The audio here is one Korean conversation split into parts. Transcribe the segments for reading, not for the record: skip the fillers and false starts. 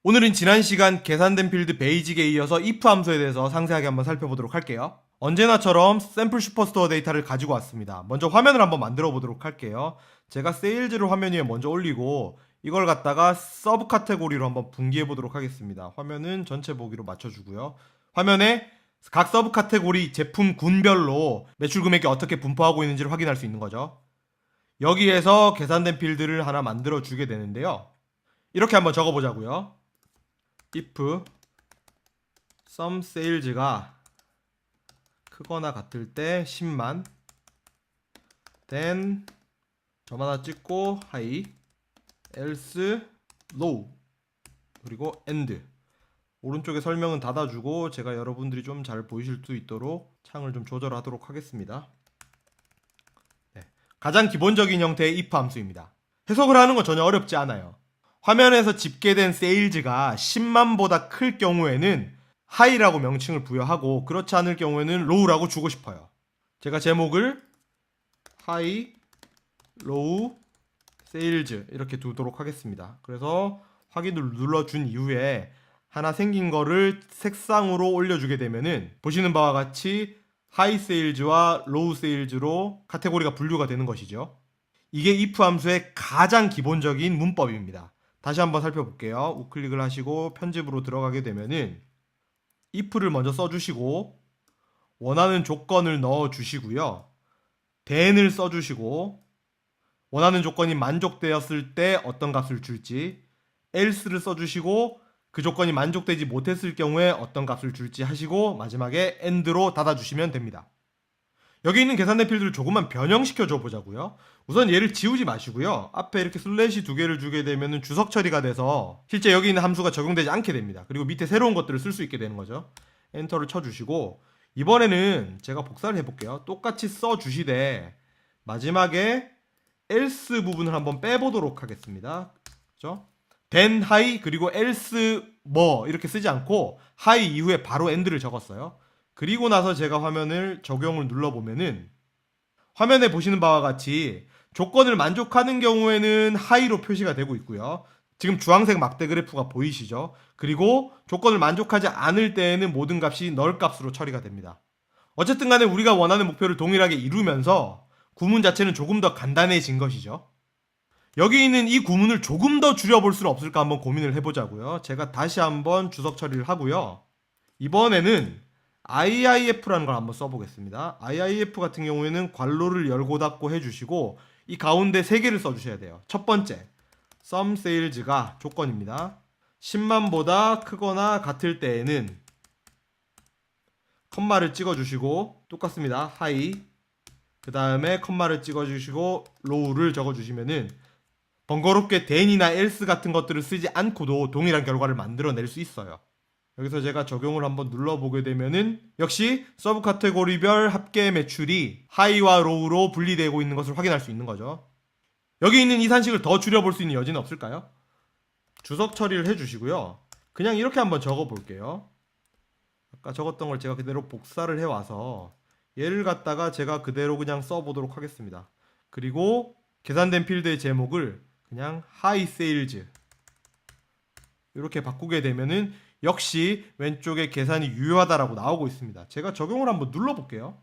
오늘은 지난 시간 계산된 필드 베이직에 이어서 if 함수에 대해서 상세하게 한번 살펴보도록 할게요. 언제나처럼 샘플 슈퍼스토어 데이터를 가지고 왔습니다. 먼저 화면을 한번 만들어 보도록 할게요. 제가 세일즈를 화면 위에 먼저 올리고 이걸 갖다가 서브 카테고리로 한번 분기해 보도록 하겠습니다. 화면은 전체 보기로 맞춰주고요. 화면에 각 서브 카테고리 제품 군별로 매출 금액이 어떻게 분포하고 있는지를 확인할 수 있는 거죠. 여기에서 계산된 필드를 하나 만들어 주게 되는데요. 이렇게 한번 적어 보자고요. if sum sales가 크거나 같을 때 10만 then 점 하나 찍고 high else low 그리고 end. 오른쪽에 설명은 닫아주고 제가 여러분들이 좀 잘 보이실 수 있도록 창을 좀 조절하도록 하겠습니다. 네. 가장 기본적인 형태의 if 함수입니다. 해석을 하는 건 전혀 어렵지 않아요. 화면에서 집계된 세일즈가 10만보다 클 경우에는 하이라고 명칭을 부여하고 그렇지 않을 경우에는 로우라고 주고 싶어요. 제가 제목을 하이, 로우, 세일즈 이렇게 두도록 하겠습니다. 그래서 확인을 눌러준 이후에 하나 생긴 거를 색상으로 올려주게 되면은 보시는 바와 같이 하이 세일즈와 로우 세일즈로 카테고리가 분류가 되는 것이죠. 이게 if 함수의 가장 기본적인 문법입니다. 다시 한번 살펴볼게요. 우클릭을 하시고 편집으로 들어가게 되면은 if를 먼저 써주시고 원하는 조건을 넣어주시고요. then을 써주시고 원하는 조건이 만족되었을 때 어떤 값을 줄지, else를 써주시고 그 조건이 만족되지 못했을 경우에 어떤 값을 줄지 하시고 마지막에 end로 닫아주시면 됩니다. 여기 있는 계산된 필드를 조금만 변형시켜 줘 보자고요. 우선 얘를 지우지 마시고요. 앞에 이렇게 슬래시 두 개를 주게 되면 주석 처리가 돼서 실제 여기 있는 함수가 적용되지 않게 됩니다. 그리고 밑에 새로운 것들을 쓸 수 있게 되는 거죠. 엔터를 쳐주시고 이번에는 제가 복사를 해볼게요. 똑같이 써주시되 마지막에 else 부분을 한번 빼보도록 하겠습니다. 그죠? then high 그리고 else 뭐 이렇게 쓰지 않고 high 이후에 바로 end를 적었어요. 그리고 나서 제가 화면을 적용을 눌러보면은 화면에 보시는 바와 같이 조건을 만족하는 경우에는 하이로 표시가 되고 있고요. 지금 주황색 막대 그래프가 보이시죠? 그리고 조건을 만족하지 않을 때에는 모든 값이 null 값으로 처리가 됩니다. 어쨌든 간에 우리가 원하는 목표를 동일하게 이루면서 구문 자체는 조금 더 간단해진 것이죠. 여기 있는 이 구문을 조금 더 줄여볼 수는 없을까 한번 고민을 해보자고요. 제가 다시 한번 주석 처리를 하고요. 이번에는 IIF라는 걸 한번 써보겠습니다. IIF 같은 경우에는 괄호를 열고 닫고 해주시고 이 가운데 3개를 써주셔야 돼요. 첫 번째, sum sales가 조건입니다. 10만보다 크거나 같을 때에는 컴마를 찍어주시고 똑같습니다. high 그 다음에 컴마를 찍어주시고 low를 적어주시면은 번거롭게 then이나 else 같은 것들을 쓰지 않고도 동일한 결과를 만들어낼 수 있어요. 여기서 제가 적용을 한번 눌러보게 되면은 역시 서브 카테고리별 합계 매출이 하이와 로우로 분리되고 있는 것을 확인할 수 있는 거죠. 여기 있는 이 산식을 더 줄여볼 수 있는 여지는 없을까요? 주석 처리를 해주시고요. 그냥 이렇게 한번 적어볼게요. 아까 적었던 걸 제가 그대로 복사를 해와서 얘를 갖다가 제가 그대로 그냥 써보도록 하겠습니다. 그리고 계산된 필드의 제목을 그냥 하이 세일즈 이렇게 바꾸게 되면은 역시 왼쪽에 계산이 유효하다라고 나오고 있습니다. 제가 적용을 한번 눌러볼게요.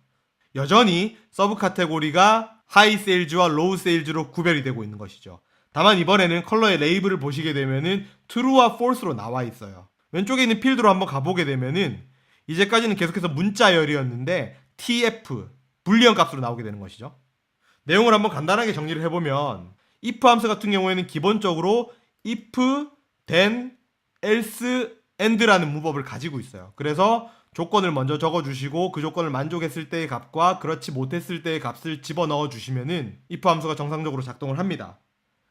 여전히 서브 카테고리가 하이 세일즈와 로우 세일즈로 구별이 되고 있는 것이죠. 다만 이번에는 컬러의 레이블을 보시게 되면은 true와 false로 나와 있어요. 왼쪽에 있는 필드로 한번 가보게 되면은 이제까지는 계속해서 문자열이었는데 tf 불리언 값으로 나오게 되는 것이죠. 내용을 한번 간단하게 정리를 해보면 if 함수 같은 경우에는 기본적으로 if, then, else, end라는 문법을 가지고 있어요. 그래서 조건을 먼저 적어주시고 그 조건을 만족했을 때의 값과 그렇지 못했을 때의 값을 집어넣어 주시면은 if 함수가 정상적으로 작동을 합니다.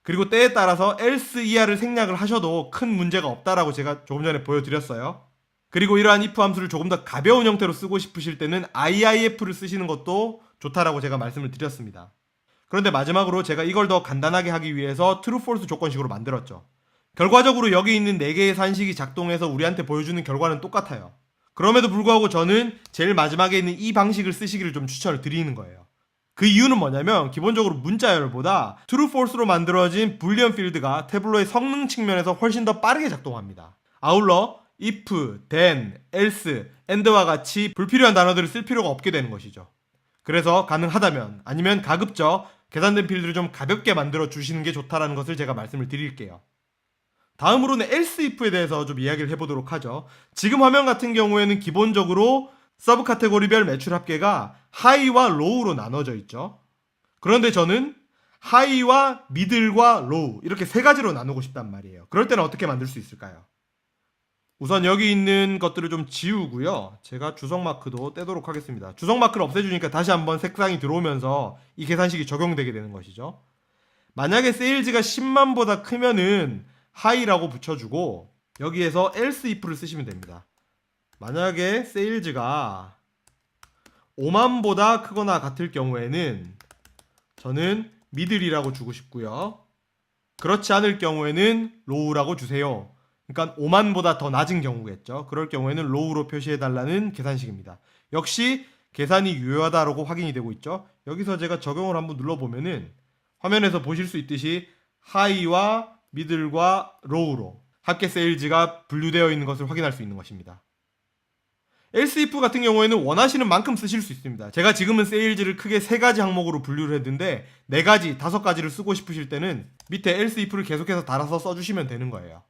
그리고 때에 따라서 else 이하를 생략을 하셔도 큰 문제가 없다라고 제가 조금 전에 보여드렸어요. 그리고 이러한 if 함수를 조금 더 가벼운 형태로 쓰고 싶으실 때는 IIF를 쓰시는 것도 좋다라고 제가 말씀을 드렸습니다. 그런데 마지막으로 제가 이걸 더 간단하게 하기 위해서 true, false 조건식으로 만들었죠. 결과적으로 여기 있는 4개의 산식이 작동해서 우리한테 보여주는 결과는 똑같아요. 그럼에도 불구하고 저는 제일 마지막에 있는 이 방식을 쓰시기를 좀 추천을 드리는 거예요. 그 이유는 뭐냐면 기본적으로 문자열보다 true, false로 만들어진 불리언 필드가 태블로의 성능 측면에서 훨씬 더 빠르게 작동합니다. 아울러 if, then, else, and와 같이 불필요한 단어들을 쓸 필요가 없게 되는 것이죠. 그래서 가능하다면 아니면 가급적 계산된 필드를 좀 가볍게 만들어 주시는 게 좋다라는 것을 제가 말씀을 드릴게요. 다음으로는 else if에 대해서 좀 이야기를 해보도록 하죠. 지금 화면 같은 경우에는 기본적으로 서브 카테고리별 매출 합계가 하이와 로우로 나눠져 있죠. 그런데 저는 하이와 미들과 로우 이렇게 세 가지로 나누고 싶단 말이에요. 그럴 때는 어떻게 만들 수 있을까요? 우선 여기 있는 것들을 좀 지우고요. 제가 주석 마크도 떼도록 하겠습니다. 주석 마크를 없애주니까 다시 한번 색상이 들어오면서 이 계산식이 적용되게 되는 것이죠. 만약에 세일즈가 10만보다 크면은 하이라고 붙여주고 여기에서 else if를 쓰시면 됩니다. 만약에 세일즈가 5만보다 크거나 같을 경우에는 저는 미들이라고 주고 싶고요. 그렇지 않을 경우에는 로우라고 주세요. 그러니까 5만보다 더 낮은 경우겠죠. 그럴 경우에는 로우로 표시해달라는 계산식입니다. 역시 계산이 유효하다라고 확인이 되고 있죠. 여기서 제가 적용을 한번 눌러보면은 화면에서 보실 수 있듯이 하이와 미들과 로우로 합계 세일즈가 분류되어 있는 것을 확인할 수 있는 것입니다. else if 같은 경우에는 원하시는 만큼 쓰실 수 있습니다. 제가 지금은 세일즈를 크게 3가지 항목으로 분류를 했는데 4가지, 5가지를 쓰고 싶으실 때는 밑에 else if를 계속해서 달아서 써주시면 되는 거예요.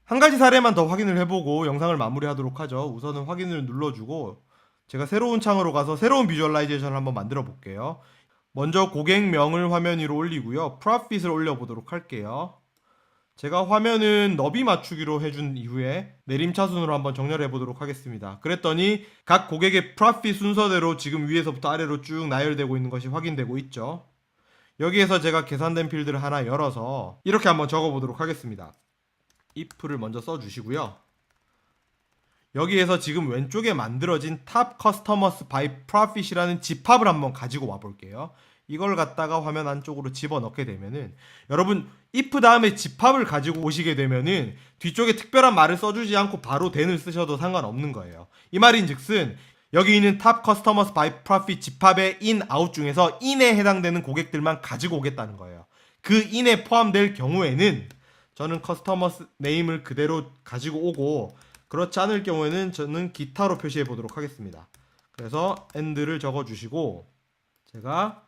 한 가지 사례만 더 확인을 해보고 영상을 마무리하도록 하죠. 우선은 확인을 눌러주고 제가 새로운 창으로 가서 새로운 비주얼라이제이션을 한번 만들어 볼게요. 먼저 고객명을 화면 위로 올리고요. 프로핏을 올려보도록 할게요. 제가 화면은 너비 맞추기로 해준 이후에 내림차순으로 한번 정렬해 보도록 하겠습니다. 그랬더니 각 고객의 프로핏 순서대로 지금 위에서부터 아래로 쭉 나열되고 있는 것이 확인되고 있죠. 여기에서 제가 계산된 필드를 하나 열어서 이렇게 한번 적어 보도록 하겠습니다. if를 먼저 써주시고요. 여기에서 지금 왼쪽에 만들어진 Top Customers by Profit이라는 집합을 한번 가지고 와 볼게요. 이걸 갖다가 화면 안쪽으로 집어넣게 되면은 여러분 if 다음에 집합을 가지고 오시게 되면은 뒤쪽에 특별한 말을 써주지 않고 바로 then을 쓰셔도 상관없는 거예요. 이 말인즉슨 여기 있는 Top Customers by Profit 집합의 in, out 중에서 in에 해당되는 고객들만 가지고 오겠다는 거예요. 그 in에 포함될 경우에는 저는 커스터머스 네임을 그대로 가지고 오고 그렇지 않을 경우에는 저는 기타로 표시해 보도록 하겠습니다. 그래서 and를 적어주시고 제가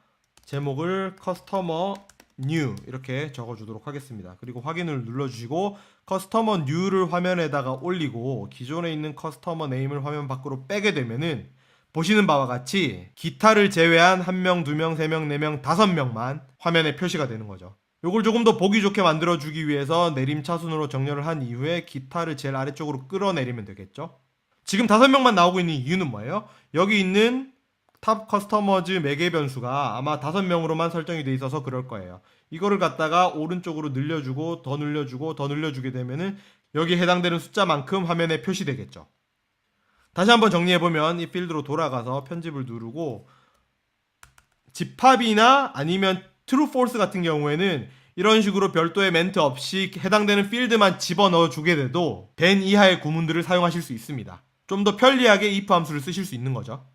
제목을 커스터머 new 이렇게 적어주도록 하겠습니다. 그리고 확인을 눌러주시고 커스터머 new를 화면에다가 올리고 기존에 있는 커스터머 네임을 화면 밖으로 빼게 되면은 보시는 바와 같이 기타를 제외한 1명, 2명, 3명, 4명, 5명만 화면에 표시가 되는 거죠. 요걸 조금 더 보기 좋게 만들어주기 위해서 내림차순으로 정렬을 한 이후에 기타를 제일 아래쪽으로 끌어내리면 되겠죠. 지금 5명만 나오고 있는 이유는 뭐예요? 여기 있는 탑 커스터머즈 매개 변수가 아마 5명으로만 설정이 돼 있어서 그럴 거예요. 이거를 갖다가 오른쪽으로 늘려주고 더 늘려주고 더 늘려주게 되면은 여기에 해당되는 숫자만큼 화면에 표시되겠죠. 다시 한번 정리해보면 이 필드로 돌아가서 편집을 누르고 집합이나 아니면 true, false 같은 경우에는 이런 식으로 별도의 멘트 없이 해당되는 필드만 집어넣어 주게 돼도 then 이하의 구문들을 사용하실 수 있습니다. 좀 더 편리하게 if 함수를 쓰실 수 있는 거죠.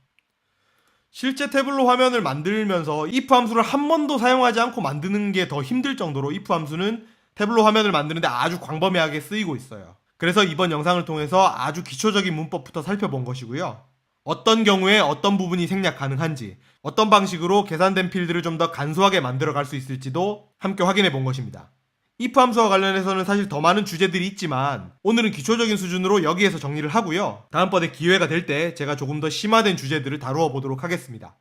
실제 태블로 화면을 만들면서 if 함수를 한 번도 사용하지 않고 만드는 게 더 힘들 정도로 if 함수는 태블로 화면을 만드는데 아주 광범위하게 쓰이고 있어요. 그래서 이번 영상을 통해서 아주 기초적인 문법부터 살펴본 것이고요. 어떤 경우에 어떤 부분이 생략 가능한지, 어떤 방식으로 계산된 필드를 좀 더 간소하게 만들어 갈 수 있을지도 함께 확인해 본 것입니다. if 함수와 관련해서는 사실 더 많은 주제들이 있지만 오늘은 기초적인 수준으로 여기에서 정리를 하고요. 다음번에 기회가 될 때 제가 조금 더 심화된 주제들을 다루어 보도록 하겠습니다.